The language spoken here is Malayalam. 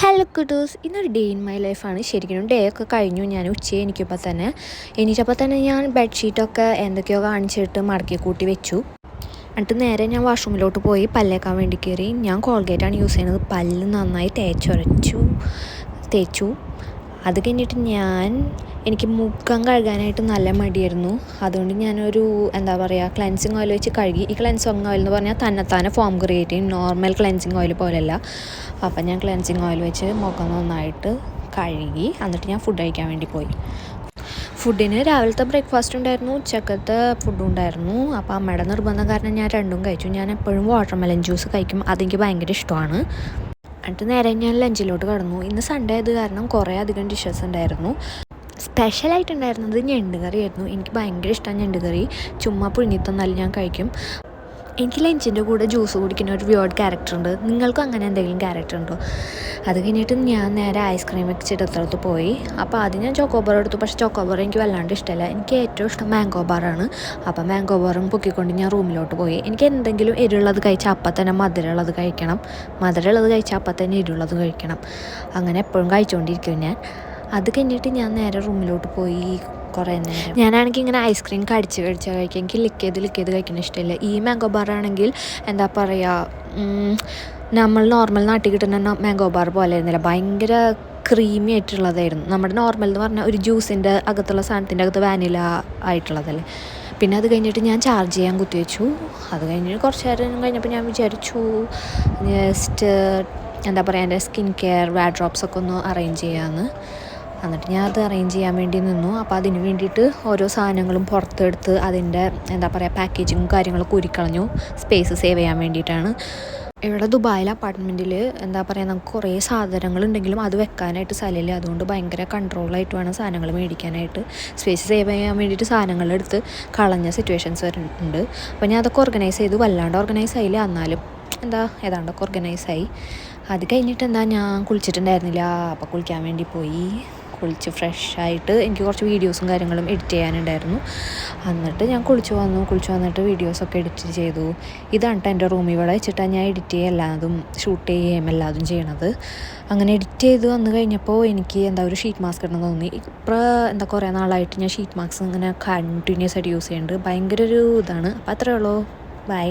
ഹലോ കുട്ടൂസ്, ഇന്നൊരു ഡേ ഇൻ മൈ ലൈഫാണ്. ശരിക്കും ഡേ ഒക്കെ കഴിഞ്ഞു. ഞാൻ ഉച്ചയെ എണീറ്റപ്പോൾ തന്നെ ഞാൻ ബെഡ്ഷീറ്റൊക്കെ എന്തൊക്കെയോ കാണിച്ചിട്ട് മടക്കി കൂട്ടി വെച്ചു. എന്നിട്ട് നേരെ ഞാൻ വാഷ്റൂമിലോട്ട് പോയി പല്ലേക്കാൻ വേണ്ടി കയറി. ഞാൻ കോൾഗേറ്റാണ് യൂസ് ചെയ്യുന്നത്. പല്ല് നന്നായി തേച്ചു. അത് കഴിഞ്ഞിട്ട് എനിക്ക് മുഖം കഴുകാനായിട്ട് നല്ല മടിയായിരുന്നു. അതുകൊണ്ട് ഞാനൊരു ക്ലെൻസിങ് ഓയിൽ വെച്ച് കഴുകി. ഈ ക്ലെൻസിങ് ഓയിൽ എന്ന് പറഞ്ഞാൽ തന്നെത്താനെ ഫോം ക്രിയേറ്റ് ചെയ്യും, നോർമൽ ക്ലെൻസിങ് ഓയിൽ പോലെയല്ല. അപ്പം ഞാൻ ക്ലെൻസിങ് ഓയിൽ വെച്ച് മുഖം നന്നായിട്ട് കഴുകി. എന്നിട്ട് ഞാൻ ഫുഡ് കഴിക്കാൻ വേണ്ടി പോയി. ഫുഡിന് രാവിലത്തെ ബ്രേക്ക്ഫാസ്റ്റ് ഉണ്ടായിരുന്നു, ഉച്ചക്കത്തെ ഫുഡും ഉണ്ടായിരുന്നു. അപ്പോൾ അമ്മയുടെ നിർബന്ധം കാരണം ഞാൻ രണ്ടും കഴിച്ചു. ഞാൻ എപ്പോഴും വാട്ടർമെലൺ ജ്യൂസ് കഴിക്കും, അതെനിക്ക് ഭയങ്കര ഇഷ്ടമാണ്. എന്നിട്ട് നേരെ ഞാൻ ലഞ്ചിലോട്ട് കടന്നു. ഇന്ന് സൺഡേ ആയത് കാരണം കുറേ അധികം ഡിഷസ് ഉണ്ടായിരുന്നു. സ്പെഷ്യലായിട്ടുണ്ടായിരുന്നത് ഞണ്ട് കറിയായിരുന്നു. എനിക്ക് ഭയങ്കര ഇഷ്ടമാണ് ഞണ്ട് കറി. ചുമ്മാ പുഴുങ്ങി തന്നാലും ഞാൻ കഴിക്കും. എനിക്ക് ലഞ്ചിൻ്റെ കൂടെ ജ്യൂസ് കുടിക്കുന്ന ഒരു വ്യോഡ് ക്യാരക്ടറുണ്ട്. നിങ്ങൾക്കും അങ്ങനെ എന്തെങ്കിലും ക്യാരക്ടർ ഉണ്ടോ? അത് കഴിഞ്ഞിട്ട് ഞാൻ നേരെ ഐസ്ക്രീം വെച്ചിടത്തോട്ട് പോയി. അപ്പോൾ ആദ്യം ഞാൻ ചോക്കോബാർ എടുത്തു. പക്ഷേ ചോക്കോബാർ എനിക്ക് വല്ലാണ്ട് ഇഷ്ടമല്ല. എനിക്ക് ഏറ്റവും ഇഷ്ടം മാംഗോ ബാറാണ്. അപ്പോൾ മാംഗോ ബാറും പൊക്കിക്കൊണ്ട് ഞാൻ റൂമിലോട്ട് പോയി. എനിക്ക് എന്തെങ്കിലും എരിവുള്ളത് കഴിച്ചാൽ അപ്പം തന്നെ മധുരമുള്ളത് കഴിക്കണം, മധുരമുള്ളത് കഴിച്ചാൽ അപ്പം തന്നെ എരിവുള്ളത് കഴിക്കണം. അങ്ങനെ എപ്പോഴും കഴിച്ചുകൊണ്ടിരിക്കും ഞാൻ. അത് കഴിഞ്ഞിട്ട് ഞാൻ നേരെ റൂമിലോട്ട് പോയി. കുറേ നേരം ഞാനാണെങ്കിൽ ഇങ്ങനെ ഐസ്ക്രീം കടിച്ച് കഴിക്കാം. എനിക്ക് ലിക്ക് ചെയ്ത് കഴിക്കുന്ന ഇഷ്ടമില്ല. ഈ മാംഗോ ബാറാണെങ്കിൽ നമ്മൾ നോർമൽ നാട്ടിൽ കിട്ടുന്ന മാംഗോ ബാർ പോലെ ആയിരുന്നില്ല, ഭയങ്കര ക്രീമി ആയിട്ടുള്ളതായിരുന്നു. നമ്മുടെ നോർമൽ എന്ന് പറഞ്ഞാൽ ഒരു ജ്യൂസിൻ്റെ അകത്തുള്ള സാധനത്തിൻ്റെ അകത്ത് വാനില ആയിട്ടുള്ളതല്ലേ. പിന്നെ അത് കഴിഞ്ഞിട്ട് ഞാൻ ചാർജ് ചെയ്യാൻ കുത്തിവെച്ചു. അത് കഴിഞ്ഞിട്ട് കുറച്ച് നേരം കഴിഞ്ഞപ്പോൾ ഞാൻ വിചാരിച്ചു ജസ്റ്റ് എൻ്റെ സ്കിൻ കെയർ വാർഡ്രോബ്സൊക്കെ ഒന്ന് അറേഞ്ച് ചെയ്യാമെന്ന്. എന്നിട്ട് ഞാൻ അത് അറേഞ്ച് ചെയ്യാൻ വേണ്ടി നിന്നു. അപ്പോൾ അതിന് വേണ്ടിയിട്ട് ഓരോ സാധനങ്ങളും പുറത്തെടുത്ത് അതിൻ്റെ പാക്കേജിങ്ങും കാര്യങ്ങളൊക്കെ ഉരുക്കളഞ്ഞു, സ്പേസ് സേവ് ചെയ്യാൻ വേണ്ടിയിട്ടാണ്. ഇവിടെ ദുബായിൽ അപ്പാർട്ട്മെൻറ്റിൽ നമുക്ക് കുറേ സാധനങ്ങളുണ്ടെങ്കിലും അത് വെക്കാനായിട്ട് സ്ഥലമില്ല. അതുകൊണ്ട് ഭയങ്കര കൺട്രോളായിട്ട് വേണം സാധനങ്ങൾ മേടിക്കാനായിട്ട്. സ്പേസ് സേവ് ചെയ്യാൻ വേണ്ടിയിട്ട് സാധനങ്ങളെടുത്ത് കളഞ്ഞ സിറ്റുവേഷൻസ് വരുന്നുണ്ട്. അപ്പോൾ ഞാൻ അതൊക്കെ ഓർഗനൈസ് ചെയ്തു. വല്ലാണ്ട് ഓർഗനൈസ് ആയില്ല, എന്നാലും ഏതാണ്ടൊക്കെ ഓർഗനൈസായി. അത് കഴിഞ്ഞിട്ട് ഞാൻ കുളിച്ചിട്ടുണ്ടായിരുന്നില്ല. അപ്പോൾ കുളിക്കാൻ വേണ്ടി പോയി. കുളിച്ച് ഫ്രഷായിട്ട് എനിക്ക് കുറച്ച് വീഡിയോസും കാര്യങ്ങളും എഡിറ്റ് ചെയ്യാനുണ്ടായിരുന്നു. എന്നിട്ട് ഞാൻ കുളിച്ച് വന്നിട്ട് വീഡിയോസൊക്കെ എഡിറ്റ് ചെയ്തു. ഇതാണ് എൻ്റെ റൂം. ഇവിടെ വെച്ചിട്ടാണ് ഞാൻ എഡിറ്റ് ചെയ്യുക, എല്ലാതും ഷൂട്ട് ചെയ്യുകയും എല്ലാതും ചെയ്യണത്. അങ്ങനെ എഡിറ്റ് ചെയ്ത് വന്നു കഴിഞ്ഞപ്പോൾ എനിക്ക് ഒരു ഷീറ്റ് മാസ്ക് ഇടണം തോന്നി. ഇപ്പോൾ കുറേ നാളായിട്ട് ഞാൻ ഷീറ്റ് മാസ്ക് ഇങ്ങനെ കണ്ടിന്യൂസ് ആയിട്ട് യൂസ് ചെയ്യുന്നുണ്ട്. ഭയങ്കര ഒരു ഇതാണ്. അപ്പോൾ അത്രയേ ഉള്ളൂ. ബൈ.